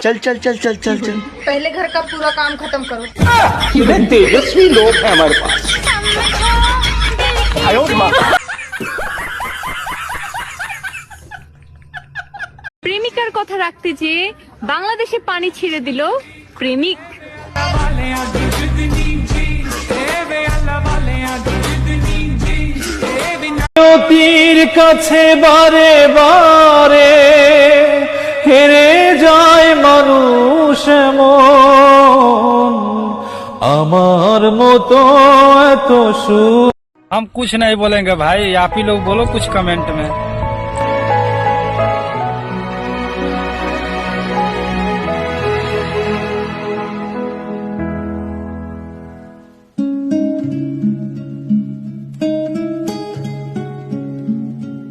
चल चल चल चल चल चल। पहले घर का पूरा काम खत्म करो। तेजस्वी लोग हैं हमारे पास। প্রেমিকার কথা রাখতে যে বাংলাদেশে পানি ছেড়ে দিল প্রেমিক। তীর কাছে বারে বারে হেরে যায় মানুষ মন আমার মতো এত সুর। हम कुछ नहीं बोलेंगे भाई, आप ही लोग बोलो कुछ कमेंट में।